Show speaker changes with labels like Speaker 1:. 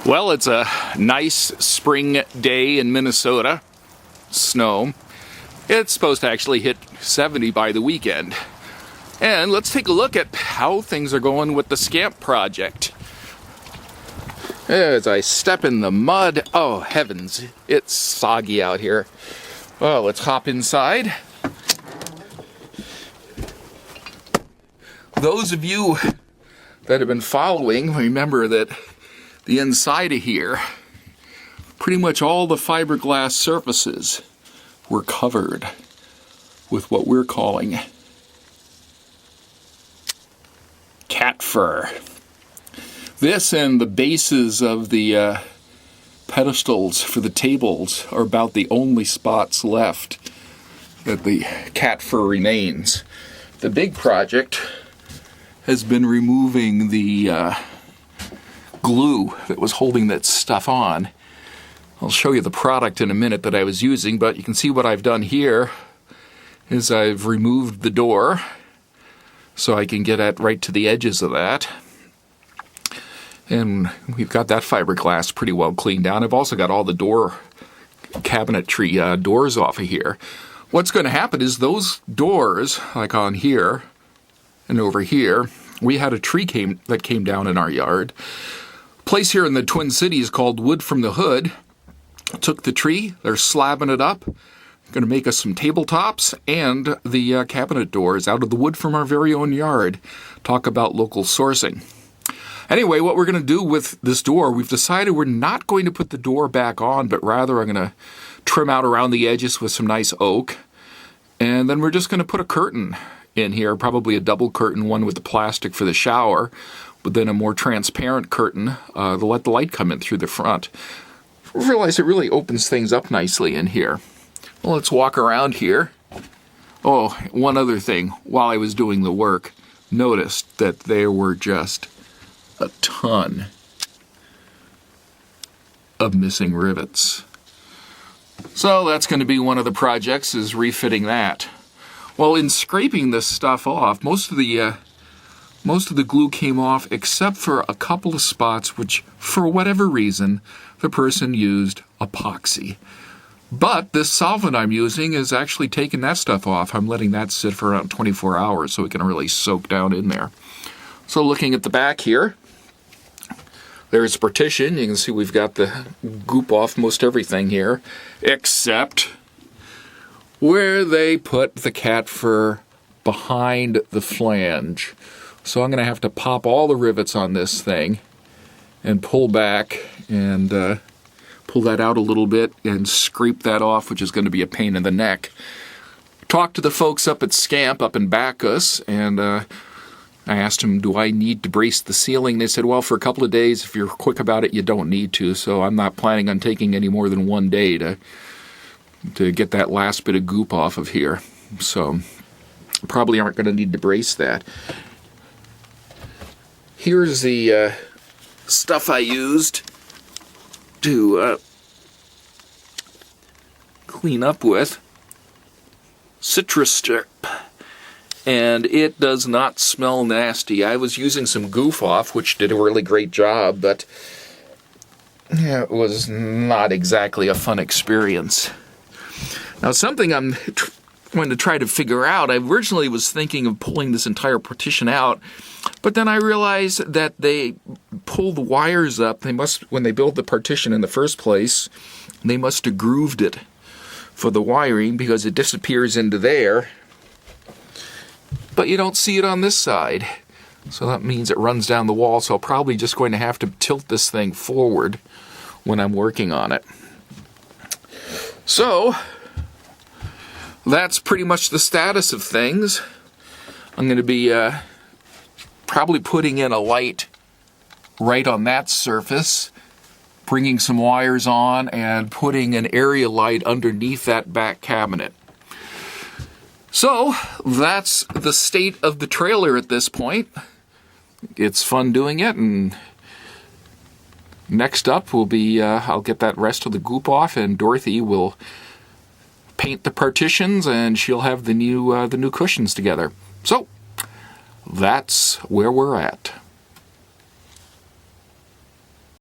Speaker 1: Well, it's a nice spring day in Minnesota. Snow. It's supposed to actually hit 70 by the weekend. And let's take a look at how things are going with the Scamp project. As I step in the mud, oh heavens, it's soggy out here. Well, let's hop inside. Those of you that have been following remember that the inside of here, pretty much all the fiberglass surfaces were covered with what we're calling cat fur. This and the bases of the pedestals for the tables are about the only spots left that the cat fur remains. The big project has been removing the glue that was holding that stuff on. I'll show you the product in a minute that I was using, but you can see what I've done here is I've removed the door so I can get at right to the edges of that. And we've got that fiberglass pretty well cleaned down. I've also got all the door cabinetry doors off of here. What's going to happen is those doors, like on here and over here, we had a tree that came down in our yard. Place here in the Twin Cities called Wood from the Hood. Took the tree, they're slabbing it up. Going to make us some tabletops and the cabinet doors out of the wood from our very own yard. Talk about local sourcing. Anyway, what we're going to do with this door, we've decided we're not going to put the door back on, but rather I'm going to trim out around the edges with some nice oak. And then we're just going to put a curtain in here, probably a double curtain, one with the plastic for the shower, but then a more transparent curtain to let the light come in through the front. I realize it really opens things up nicely in here. Well, let's walk around here. Oh, one other thing. While I was doing the work, noticed that there were just a ton of missing rivets. So that's going to be one of the projects, is refitting that. Well, in scraping this stuff off, most of the glue came off except for a couple of spots which, for whatever reason, the person used epoxy. But this solvent I'm using is actually taking that stuff off. I'm letting that sit for around 24 hours so it can really soak down in there. So looking at the back here, there's a partition. You can see we've got the goop off most everything here, except where they put the cat fur behind the flange. So I'm going to have to pop all the rivets on this thing and pull back and pull that out a little bit and scrape that off, which is going to be a pain in the neck. Talked to the folks up at Scamp up in Bacchus, and I asked them, do I need to brace the ceiling? They said, well, for a couple of days, if you're quick about it, you don't need to. So I'm not planning on taking any more than one day to get that last bit of goop off of here. So probably aren't going to need to brace that. Here's the stuff I used to clean up with. Citrus strip. And it does not smell nasty. I was using some goof off, which did a really great job, but yeah, it was not exactly a fun experience. Now, something I'm going to try to figure out, I originally was thinking of pulling this entire partition out, but then I realized that they pull the wires up. They must, when they build the partition in the first place, they must have grooved it for the wiring because it disappears into there. But you don't see it on this side. So that means it runs down the wall, so I'm probably just going to have to tilt this thing forward when I'm working on it. So that's pretty much the status of things. I'm going to be probably putting in a light right on that surface, bringing some wires on, and putting an area light underneath that back cabinet. So that's the state of the trailer at this point. It's fun doing it, and next up will be I'll get that rest of the goop off, and Dorothy will paint the partitions, and she'll have the new cushions together. So that's where we're at.